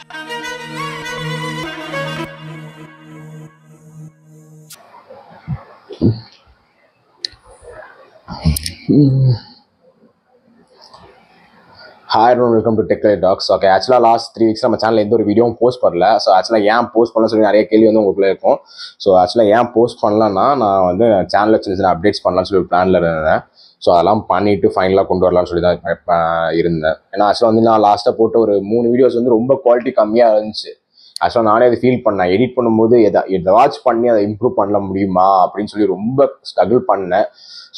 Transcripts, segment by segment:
Hi everyone, welcome to Tech Talks. Okay, actually last 3 weeks நம்ம சேனல்ல எந்த ஒரு வீடியோவும் போஸ்ட் பண்ணல. ஸோ ஆக்சுவலாக ஏன் போஸ்ட் பண்ணல சொல்லி நிறைய கேள்வி வந்து உங்களுக்குள்ள இருக்கும். ஸோ ஆக்சுவலாக ஏன் போஸ்ட் பண்ணலன்னா, நான் வந்து சேனலில் சின்ன சின்ன அப்டேட்ஸ் பண்ணலாம்னு சொல்லி ஒரு பிளானில் இருந்தேன். ஸோ அதெல்லாம் பண்ணிவிட்டு ஃபைனலாக கொண்டு வரலாம்னு சொல்லி தான் இருந்தேன். ஏன்னா ஆக்சுவலாக வந்து நான் லாஸ்ட்டாக போட்ட ஒரு 3 வீடியோஸ் வந்து ரொம்ப குவாலிட்டி கம்மியாக இருந்துச்சு. ஆக்சுவலாக நானே அதை ஃபீல் பண்ணேன். எடிட் பண்ணும்போது எதாச்சும் பண்ணி அதை இம்ப்ரூவ் பண்ண முடியுமா அப்படின்னு சொல்லி ரொம்ப ஸ்ட்ரகிள் பண்ணேன்.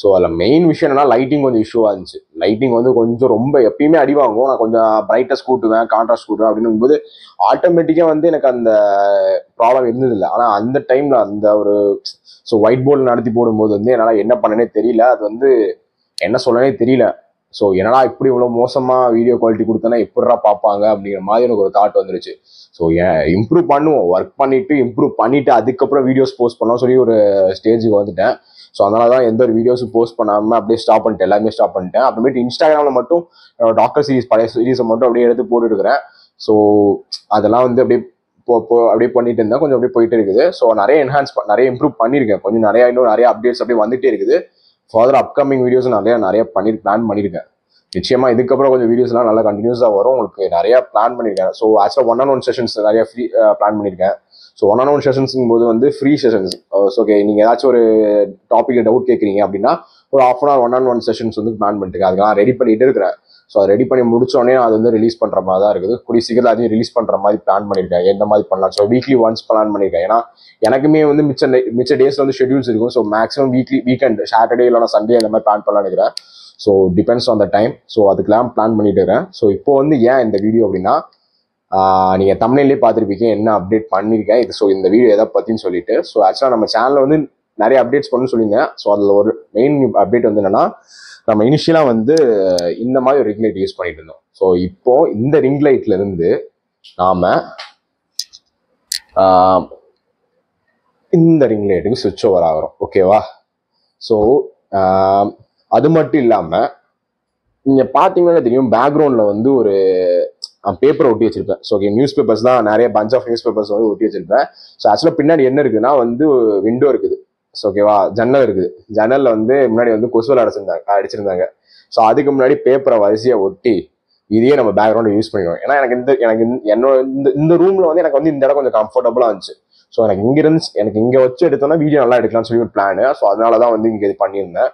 ஸோ அதில் மெயின் விஷயம் என்னன்னா, லைட்டிங் கொஞ்சம் இஷ்யூவாக இருந்துச்சு. லைட்டிங் வந்து கொஞ்சம் ரொம்ப எப்பயுமே அடி வாங்கும். நான் கொஞ்சம் பிரைட்னஸ் கூட்டுவேன், கான்ட்ராஸ்ட் கூட்டுவேன் அப்படின்னும்போது ஆட்டோமேட்டிக்காக வந்து எனக்கு அந்த ப்ராப்ளம் இருந்ததில்லை. ஆனால் அந்த டைமில் அந்த ஒரு ஒயிட் போர்டில் நடத்தி போடும்போது வந்து என்னால் என்ன பண்ணனே தெரியல. அது வந்து என்ன சொல்லனே தெரியல. ஸோ என்னடா இப்படி இவ்வளோ மோசமாக வீடியோ குவாலிட்டி கொடுத்தேன்னா எப்படிடா பார்ப்பாங்க அப்படிங்கிற மாதிரி எனக்கு ஒரு தாட் வந்துருச்சு. ஸோ இம்ப்ரூவ் பண்ணுவோம், ஒர்க் பண்ணிவிட்டு இம்ப்ரூவ் பண்ணிவிட்டு அதுக்கப்புறம் வீடியோஸ் போஸ்ட் பண்ணலாம் சொல்லி ஒரு ஸ்டேஜுக்கு வந்துட்டேன். ஸோ அதனால தான் எந்த ஒரு வீடியோஸும் போஸ்ட் பண்ணாமல் அப்படியே ஸ்டாப் பண்ணிட்டேன், எல்லாமே ஸ்டாப் பண்ணிட்டேன். அப்புறமேட்டு இன்ஸ்டாகிராமில் மட்டும் டாக்டர் சீரிஸ் பழைய சீரீஸை மட்டும் அப்படியே எடுத்து போட்டுருக்கிறேன். ஸோ அதெல்லாம் வந்து அப்படியே அப்படியே பண்ணிட்டு இருந்தேன், கொஞ்சம் அப்படியே போயிட்டு இருக்குது. ஸோ நிறைய நிறைய இம்ப்ரூவ் பண்ணியிருக்கேன், கொஞ்சம் இன்னும் நிறைய அப்டேட்ஸ் அப்படியே வந்துகிட்டே இருக்குது. ஃபர்தர் அப்கமிங் வீடியோஸ் நிறைய பிளான் பண்ணியிருக்கேன். நிச்சயமா இதுக்கப்புறம் கொஞ்சம் வீடியோஸ்லாம் நல்லா கண்டினியூஸாக வரும். உங்களுக்கு நிறைய பிளான் பண்ணியிருக்கேன். ஸோ ஆக்சுவலாக 1-on-1 செஷன்ஸ் நிறைய ஃப்ரீ பிளான் பண்ணியிருக்கேன். ஸோ 1-on-1 செஷன்ஸுங்கும் போது வந்து ஃப்ரீ செஷன்ஸ். ஓகே, நீங்கள் ஏதாச்சும் ஒரு டாப்பிக்கில் டவுட் கேட்குறீங்க அப்படின்னா ஒரு 1/2 hour 1-on-1 செஷன்ஸ் வந்து பிளான் பண்ணிட்டு அதுக்காக ரெடி பண்ணிட்டு இருக்கிறேன். ஸோ அதை ரெடி பண்ணி முடிச்சோடனே அது வந்து ரிலீஸ் பண்ணுற மாதிரி தான் இருக்குது. கூடிய சீக்கிரம் அதையும் ரிலீஸ் பண்ணுற மாதிரி பிளான் பண்ணியிருக்கேன். எந்த மாதிரி பண்ணலாம், ஸோ வீக்லி ஒன்ஸ் பிளான் பண்ணியிருக்கேன். ஏன்னா எனக்குமே வந்து மிச்ச டேஸில் வந்து ஷெட்யூல்ஸ் இருக்கும். ஸோ மேக்ஸிமம் வீக்கெண்ட் சாட்டர்டே இல்லைனா சண்டே அந்த மாதிரி பிளான் பண்ணலான்னு இருக்கிறேன். So depends on the time. So அதுக்கெல்லாம் பிளான் பண்ணிட்டு இருக்கிறேன். ஸோ இப்போ வந்து ஏன் இந்த வீடியோ அப்படின்னா, நீங்கள் தமிழ்லேயே பார்த்துருப்பீங்க என்ன அப்டேட் பண்ணியிருக்கேன். ஸோ இந்த வீடியோ எதை பற்றின்னு சொல்லிட்டு. ஸோ ஆக்சுவலாக நம்ம சேனலில் வந்து நிறைய அப்டேட்ஸ் பண்ணணும்னு சொல்லியிருந்தேன். ஸோ அதில் ஒரு மெயின் அப்டேட் வந்து என்னன்னா, நம்ம இனிஷியலாக வந்து இந்த மாதிரி ஒரு ரிங் லைட் யூஸ் பண்ணிட்டு இருந்தோம். ஸோ இப்போ இந்த ரிங் லைட்ல இருந்து நாம இந்த ரிங் லைட்டுக்கு சுவிட்ச் ஓவர் ஆகிறோம். ஓகேவா? ஸோ அது மட்டும் இல்லாமல் நீங்கள் பார்த்தீங்கன்னா தெரியும், பேக்ரவுண்டில் வந்து ஒரு பேப்பரை ஒட்டி வச்சிருப்பேன். ஸோ நியூஸ் பேப்பர்ஸ் தான், நிறைய பஞ்ச் ஆஃப் நியூஸ் பேப்பர்ஸ் வந்து ஒட்டி வச்சிருப்பேன். ஸோ ஆக்சுவலாக பின்னாடி என்ன இருக்குன்னா வந்து விண்டோ இருக்குது. ஸோ ஓகேவா, ஜன்னல் இருக்குது. ஜன்னலில் வந்து முன்னாடி வந்து கொசுவல் அடிச்சிருந்தாங்க. ஸோ அதுக்கு முன்னாடி பேப்பரை வரிசையாக ஒட்டி இதையே நம்ம பேக்ரவுண்டை யூஸ் பண்ணிடுவோம். ஏன்னா எனக்கு என்னோட இந்த ரூமில் வந்து எனக்கு வந்து இந்த இடம் கொஞ்சம் கம்ஃபர்டபுளாக இருந்துச்சு. ஸோ எனக்கு இங்கே வச்சு எடுத்தோன்னா வீடியோ நல்லா எடுக்கலாம்னு சொல்லி ஒரு பிளானு. ஸோ அதனால தான் வந்து இங்கே இது பண்ணியிருந்தேன்.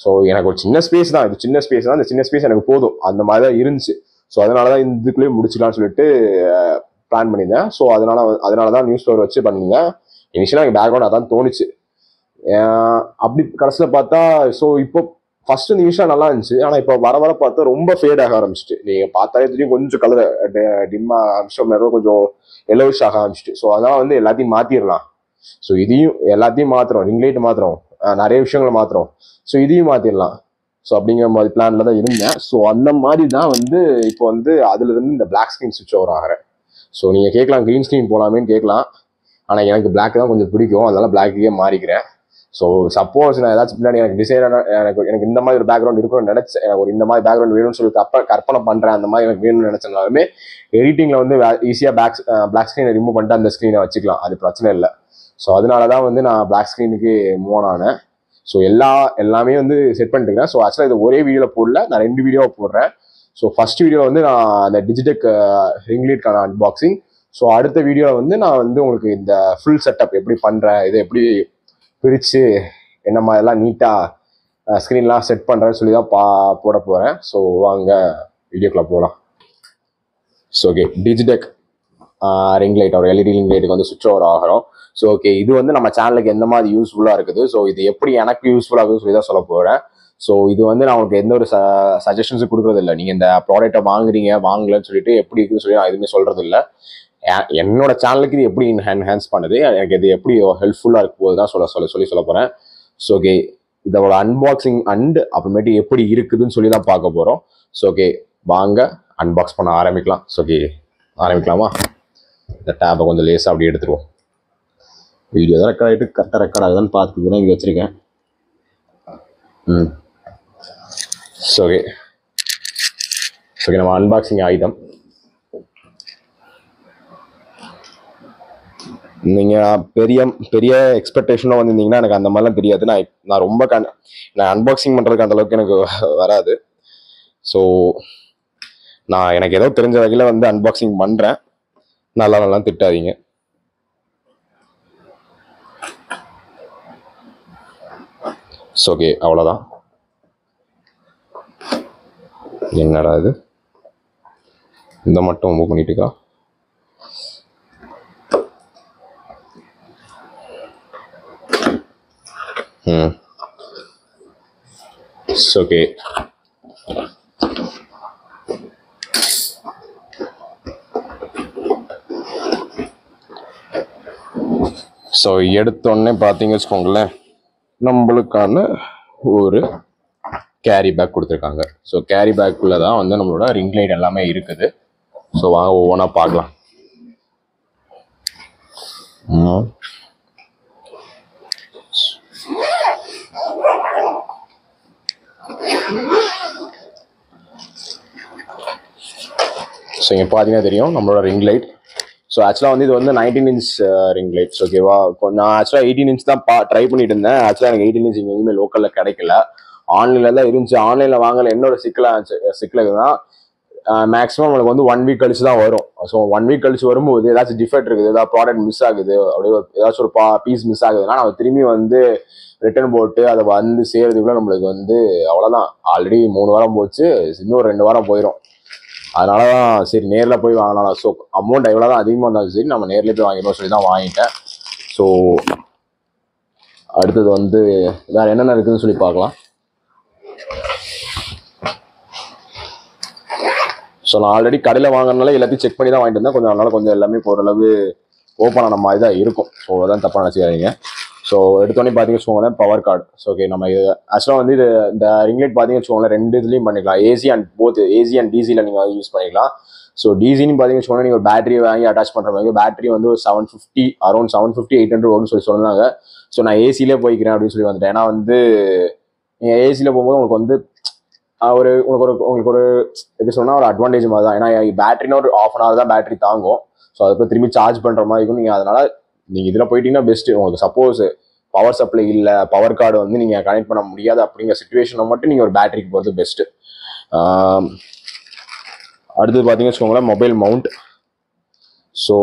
ஸோ எனக்கு ஒரு சின்ன ஸ்பேஸ் தான், இது சின்ன ஸ்பேஸ் தான், இந்த சின்ன ஸ்பேஸ் எனக்கு போதும், அந்த மாதிரி தான் இருந்துச்சு. ஸோ அதனால தான் இதுக்குள்ளேயே முடிச்சுக்கலாம்னு சொல்லிட்டு பிளான் பண்ணியிருந்தேன். ஸோ அதனால தான் நியூஸ் பேப்பர் வச்சு பண்ணியிருந்தேன். இனிஷியலாக எனக்கு பேக்ரவுண்ட் அதான் தோணுச்சு. அப்படி கடைசியில் பார்த்தா, ஸோ இப்போ ஃபர்ஸ்ட் நிமிஷம் நல்லா இருந்துச்சு. ஆனால் இப்போ வர பார்த்தா ரொம்ப ஃபேட் ஆக ஆரம்பிச்சிட்டு. நீங்கள் பார்த்தாலே தெரியும், கொஞ்சம் கலர் டிம்மாக ஆரம்பிச்சோம், கொஞ்சம் எல்லோவிஷ் ஆக ஆரம்பிச்சிட்டு. ஸோ அதனால வந்து எல்லாத்தையும் மாற்றிடலாம். ஸோ இதையும் எல்லாத்தையும் மாற்றுறோம், ரிங் லைட் மாற்றுறோம், நிறைய விஷயங்களை மாற்றுறோம். ஸோ இதையும் மாற்றிடலாம். ஸோ அப்படிங்கிற மாதிரி பிளான்ல தான் இருந்தேன். ஸோ அந்த மாதிரி தான் வந்து இப்போ வந்து அதுல இருந்து இந்த பிளாக் ஸ்க்ரீன் சுவிட்ச் ஓவர் ஆகிறேன். ஸோ நீங்கள் கேட்கலாம் க்ரீன் ஸ்க்ரீன் போகலாமேன்னு கேட்கலாம். ஆனால் எனக்கு பிளாக் தான் கொஞ்சம் பிடிக்கும், அதனால பிளாக்குக்கே மாறிக்கிறேன். ஸோ சப்போஸ் நான் ஏதாச்சும் பின்னாடி எனக்கு டிசைனாக எனக்கு இந்த மாதிரி ஒரு பேக்ரவுண்ட் இருக்கணும்னு நினச்சேன், எனக்கு ஒரு இந்த மாதிரி பேக்ரவுண்ட் வேணும்னு சொல்லி கற்பனை பண்ணுறேன், அந்த மாதிரி எனக்கு வேணும்னு நினச்சனாலுமே எடிட்டிங்கில் வந்து ஈஸியாக பிளாக் ஸ்க்ரீனை ரிமூவ் பண்ணிட்டு அந்த ஸ்க்ரீனை வச்சுக்கலாம், அது பிரச்சனை இல்லை. ஸோ அதனால தான் வந்து நான் பிளாக் ஸ்க்ரீனுக்கு மூவ் ஆனேன். ஸோ எல்லாமே வந்து செட் பண்ணிட்டுருக்கேன். ஸோ ஆக்சுவலாக இது ஒரே வீடியோவில் போடல, நான் 2 வீடியோவை போடுறேன். ஸோ ஃபர்ஸ்ட் வீடியோ வந்து நான் அந்த டிஜிடெக் ரிங் லைட்கான அன்பாக்சிங். ஸோ அடுத்த வீடியோவில் வந்து நான் வந்து உங்களுக்கு இந்த ஃபுல் செட்டப் எப்படி பண்ணுறேன், இதை எப்படி பிரித்து என்ன மாதிரிலாம் நீட்டாக ஸ்க்ரீன்லாம் செட் பண்ணுறேன்னு சொல்லி தான் போட போகிறேன். ஸோ வாங்க வீடியோக்குள்ளே போகலாம். So okay, Digitek ring light ஒரு எல்இடி ரிங் லைட்டுக்கு வந்து சுவிட்ச் ஓவர் ஆகிறோம். ஸோ ஓகே, இது வந்து நம்ம சேனலுக்கு எந்த மாதிரி யூஸ்ஃபுல்லாக இருக்குது, ஸோ இது எப்படி எனக்கு யூஸ்ஃபுல்லாக இருக்குதுன்னு சொல்லி தான் சொல்ல போகிறேன். ஸோ இது வந்து நான் உங்களுக்கு எந்த ஒரு சஜஷன்ஸும் கொடுக்குறது இல்லை. நீங்கள் இந்த ப்ராடக்ட்டை வாங்கலன்னு சொல்லிட்டு எப்படி இருக்குன்னு சொல்லி நான் எதுவுமே சொல்கிறது இல்லை. என்னோட சேனலுக்கு இது எப்படி என்ஹான்ஸ் பண்ணுது, எனக்கு இது எப்படி ஹெல்ப்ஃபுல்லாக இருக்கும் போது தான் சொல்ல போகிறேன். ஸோ ஓகே, இதோட அன்பாக்சிங் அப்புறமேட்டு எப்படி இருக்குதுன்னு சொல்லி தான் பார்க்க போகிறோம். ஸோ ஓகே, வாங்க அன்பாக்ஸ் பண்ண ஆரம்பிக்கலாம். ஸோ ஓகே, ஆரம்பிக்கலாமா? இந்த டேப்பை கொஞ்சம் லேஸாக அப்படி எடுத்துருவோம். வீடியோ தான் கரெக்டாக ரெக்கார்ட் ஆகுதான்னு பார்த்துட்டு தான் இங்கே வச்சுருக்கேன். ஸோ ஓகே, நம்ம அன்பாக்சிங் ஆயுதம் நீங்கள் பெரிய பெரிய எக்ஸ்பெக்டேஷனில் வந்திருந்தீங்கன்னா எனக்கு அந்த மாதிரிலாம் தெரியாது. நான் ரொம்ப நான் அன்பாக்சிங் பண்ணுறதுக்கு அந்தளவுக்கு எனக்கு வராது. ஸோ நான் எனக்கு ஏதோ தெரிஞ்ச வகையில் வந்து அன்பாக்சிங் பண்ணுறேன். நல்லா திட்டாதீங்க. ஓகே, அவ்வளோதான். என்னடா இது, இந்த மட்டும் மூவ் பண்ணிட்டு இருக்கா? ஓகே, ஸோ எடுத்தோடனே பார்த்தீங்க வச்சுக்கோங்களேன், நம்மளுக்கான ஒரு கேரி பேக் கொடுத்துருக்காங்க. ஸோ கேரி பேக்குள்ளே தான் வந்து நம்மளோட ரிங் லைட் எல்லாமே இருக்குது. ஸோ வாங்க ஒவ்வொன்றா பார்க்கலாம். ஸோ இங்கே பார்த்தீங்கன்னா தெரியும் நம்மளோட ரிங் லைட். ஸோ ஆக்சுவலாக வந்து இது வந்து 19 inch ரிங் லைட்ஸ். ஓகேவா, நான் ஆக்சுவலாக 18 inch தான் ட்ரை பண்ணிட்டு இருந்தேன். ஆக்சுவலாக எனக்கு 18 inch இங்கே எங்கேயுமே லோக்கலில் கிடைக்கல. ஆன்லைனில் தான் இருந்துச்சு. ஆன்லைனில் வாங்கல. என்னோட சிக்கலுக்கு தான் மேக்ஸிமம் உங்களுக்கு வந்து 1 week கழிச்சு தான் வரும். ஸோ 1 week கழிச்சு வரும்போது ஏதாச்சும் டிஃபெக்ட் இருக்குது, ஏதாவது ப்ராடக்ட் மிஸ் ஆகுது, அப்படியே ஏதாச்சும் ஒரு பீஸ் மிஸ் ஆகுதுன்னா நம்ம திரும்பி வந்து ரிட்டர்ன் போட்டு அதை வந்து சேர்றதுக்குள்ள நம்மளுக்கு வந்து அவ்வளோதான். ஆல்ரெடி 3 வாரம் போச்சு, இன்னும் 2 வாரம் போயிடும். அதனால தான் சரி நேரில் போய் வாங்கலாம். ஸோ அமௌண்ட் எவ்வளோ தான் அதிகமாக இருந்தாலும் சரி நம்ம நேரில் போய் வாங்கிடணும் சொல்லி தான் வாங்கிட்டேன். ஸோ அடுத்தது வந்து வேறு என்னென்ன இருக்குதுன்னு சொல்லி பார்க்கலாம். ஸோ நான் ஆல்ரெடி கடையில் வாங்கினால எல்லாத்தையும் செக் பண்ணி தான் வாங்கிட்டு இருந்தேன். அதனால கொஞ்சம் எல்லாமே ஓரளவு ஓப்பன் ஆன மாதிரி தான் இருக்கும். ஸோ அதான் தப்பாக நினச்சிக்காதீங்க. ஸோ எடுத்தோடனே பார்த்தீங்கன்னு வச்சுக்கோங்களேன், பவர் கார்டு. ஸோ ஓகே, நம்ம இது ஆக்சுவலாக வந்து இது இந்த ரிங்லைட் பார்த்தீங்கன்னு வச்சுக்கோங்களேன், 2 இதுலையும் பண்ணிக்கலாம். ஏசி அண்ட் டிசியில் நீங்கள் யூஸ் பண்ணிக்கலாம். ஸோ டிசின்னு பார்த்தீங்கன்னு வச்சுக்கோங்களேன், நீங்கள் ஒரு பேட்டரி வாங்கி அட்டாச் பண்ணுற மாதிரி. பேட்டரி வந்து ஒரு 750 அரௌண்ட் 750-800 வரும்னு சொல்லி சொன்னாங்க. ஸோ நான் ஏசியிலே போய்க்கிறேன் அப்படின்னு சொல்லி வந்துட்டேன். ஏன்னா வந்து நீங்கள் ஏசியில் போகும்போது உங்களுக்கு வந்து உங்களுக்கு ஒரு எப்படி சொன்னால் ஒரு அட்வான்டேஜ் மாதிரி தான். ஏன்னா பேட்டரினா ஒரு 1/2 hour தான் பேட்டரி தாங்கும். ஸோ அதுக்கு திரும்பி சார்ஜ் பண்ணுற மாதிரி இருக்கும். நீங்கள் அதனால் நீங்கள் இதில் போயிட்டீங்கன்னா பெஸ்ட்டு. உங்களுக்கு சப்போஸ் பவர் சப்ளை இல்லை, பவர் கார்டு வந்து நீங்கள் கனெக்ட் பண்ண முடியாது அப்படிங்கிற சுச்சுவேஷனில் மட்டும் நீங்கள் ஒரு பேட்டரிக்கு போகிறது பெஸ்ட்டு. அடுத்தது பார்த்தீங்கன்னு வச்சுக்கோங்களேன், மொபைல் மவுண்ட். ஸோ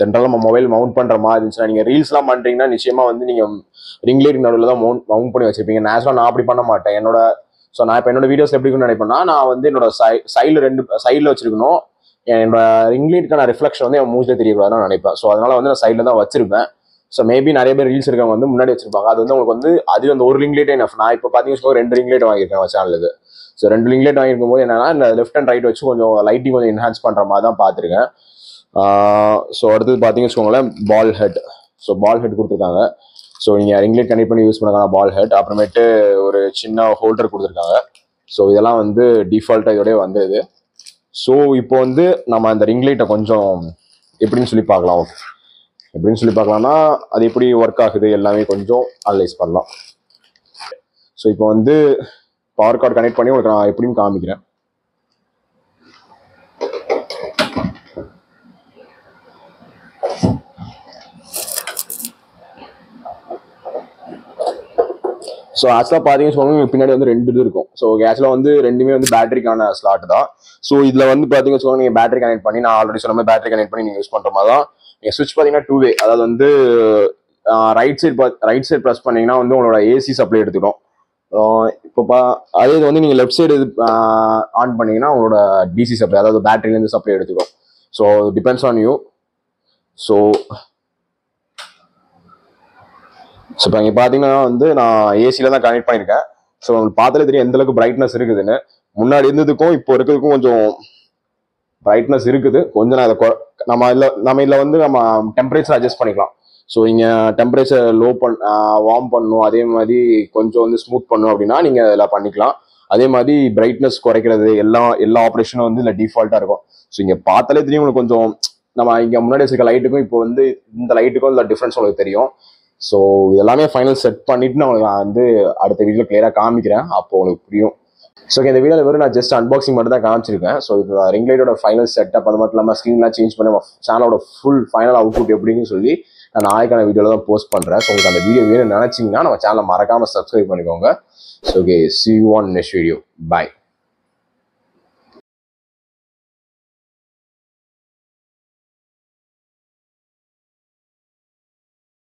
ஜென்ரலாக நம்ம மொபைல் மவுண்ட் பண்ணுற மாதிரி இருந்துச்சுன்னா, நீங்கள் ரீல்ஸ்லாம் பண்ணுறீங்கன்னா நிச்சயமாக வந்து நீங்கள் ரிங் லைட் நடுவில் தான் மவுண்ட் பண்ணி வச்சுருப்பீங்க. நேச்சுரலாக நான் அப்படி பண்ண மாட்டேன். நான் இப்போ என்னோட வீடியோஸ் எப்படி நினைப்பேன்னா, நான் வந்து என்னோட சைடில் வச்சிருக்கணும். என்னோட ரிங் லைட்டுக்கான ரிஃப்ளெக்ஷன் வந்து என் மூஞ்சில் தெரியக்கூடாதுன்னு நான் நினைப்பேன். ஸோ அதனால வந்து நான் சைடில் தான் வச்சிருப்பேன். ஸோ மேபி நிறைய பேர் ரீல்ஸ் இருக்கவங்க வந்து முன்னாடி வச்சிருப்பாங்க. அது வந்து உங்களுக்கு வந்து அது அந்த ஒரு ரிங் லைட்டே நான் இப்போ பார்த்தீங்கன்னா 2 ரிங் லைட் வாங்கியிருக்கேன் சேனலுக்கு. ஸோ 2 ரிங் லைட் வாங்கியிருக்கும் போது என்னன்னா, இந்த லெஃப்ட் அண்ட் ரைட் வச்சு கொஞ்சம் லைட்டிங் கொஞ்சம் என்ஹான்ஸ் பண்ணுற மாதிரி தான் பார்த்துருக்கேன். ஸோ அடுத்தது பார்த்தீங்கன்னு வச்சுக்கோங்களேன், பால் ஹெட். ஸோ பால் ஹெட் கொடுத்துருக்காங்க. ஸோ நீங்கள் ரிங் லைட் கனெக்ட் பண்ணி யூஸ் பண்ணக்கான பால் ஹெட். அப்புறமேட்டு ஒரு சின்ன ஹோல்டர் கொடுத்துருக்காங்க. ஸோ இதெல்லாம் வந்து டிஃபால்ட்டாக இதோடய வந்தது. ஸோ இப்போ வந்து நம்ம அந்த ரிங் லைட்டை கொஞ்சம் எப்படின்னு சொல்லி பார்க்கலாம்னா அது எப்படி ஒர்க் ஆகுது எல்லாமே கொஞ்சம் அனலைஸ் பண்ணலாம். ஸோ இப்போ வந்து பவர் கார்டு கனெக்ட் பண்ணி உங்களுக்கு நான் எப்படின்னு காமிக்கிறேன். ஸோ ஆக்சுவலாக பார்த்தீங்கன்னு சொன்னாங்க பின்னாடி வந்து 2 இது இருக்கும். ஸோ ஆக்சுவலாக வந்து 2மே வந்து பேட்டரிக்கான ஸ்லாட் தான். ஸோ இதில் வந்து பார்த்தீங்கன்னு சொன்னாங்க நீங்கள் பேட்டரி கனெக்ட் பண்ணி, நான் ஆல்ரெடி சொன்ன மாதிரி பேட்டரி கனெக்ட் பண்ணி நீங்கள் யூஸ் பண்ணுற மாதிரி தான். நீங்கள் ஸ்விட்ச் பார்த்தீங்கன்னா 2 way. அதாவது வந்து ரைட் சைட் ப்ரெஸ் பண்ணீங்கன்னா வந்து உங்களோட ஏசி சப்ளை எடுத்துக்கும். இப்போ அதே இது வந்து நீங்கள் லெஃப்ட் சைடு இது ஆன் பண்ணீங்கன்னா உங்களோட டிசி சப்ளை, அதாவது பேட்டரியிலேருந்து சப்ளை எடுத்துக்கும். So depends on you. So இப்போ இங்கே பார்த்தீங்கன்னா வந்து நான் ஏசியில் தான் கனெக்ட் பண்ணியிருக்கேன். ஸோ உங்களுக்கு பார்த்தாலே தெரியும் எந்த அளவுக்கு பிரைட்னஸ் இருக்குதுன்னு. முன்னாடி இருந்ததுக்கும் இப்போ இருக்கிறதுக்கும் கொஞ்சம் பிரைட்னஸ் இருக்குது. கொஞ்சம் நான் அதை நம்ம இதில் வந்து நம்ம டெம்பரேச்சர் அட்ஜஸ்ட் பண்ணிக்கலாம். ஸோ இங்கே டெம்பரேச்சர் வார்ம் பண்ணணும், அதே மாதிரி கொஞ்சம் வந்து ஸ்மூத் பண்ணணும் அப்படின்னா நீங்கள் இதில் பண்ணிக்கலாம். அதே மாதிரி பிரைட்னஸ் குறைக்கிறது எல்லா ஆப்ரேஷனும் வந்து இதில் டிஃபால்ட்டாக இருக்கும். ஸோ இங்கே பார்த்தாலே தெரியும் உங்களுக்கு கொஞ்சம் நம்ம இங்கே முன்னாடி வச்சிருக்க லைட்டுக்கும் இப்போ வந்து இந்த லைட்டுக்கும் இந்த டிஃப்ரென்ஸ் உங்களுக்கு தெரியும். ஸோ இதெல்லாமே ஃபைனல் செட் பண்ணிட்டு நான் வந்து அடுத்த வீடியோவில் கிளியராக காமிக்கிறேன். அப்போ உங்களுக்கு புரியும் ஸோ இந்த வீடியோவில் வெறும் நான் ஜஸ்ட் அன்பாக்சிங் மட்டும் தான் காமிச்சிருக்கேன். ஸோ இது ரிங் லைட்டோட ஃபைனல் செட்டப், அது மட்டும் இல்லாமல் ஸ்க்ரீன்லாம் சேஞ்ச் பண்ணி சேனலோட ஃபுல் ஃபைனல் அவுட்புட் எப்படின்னு சொல்லி நான் நாளைக்கான வீடியோவில் தான் போஸ்ட் பண்ணுறேன். ஸோ உங்களுக்கு அந்த வீடியோ வேணும்னு நினச்சிங்கன்னா நம்ம சேனலை மறக்காமல் சப்ஸ்கிரைப் பண்ணிக்கோங்க. So okay, see you on next video. Bye.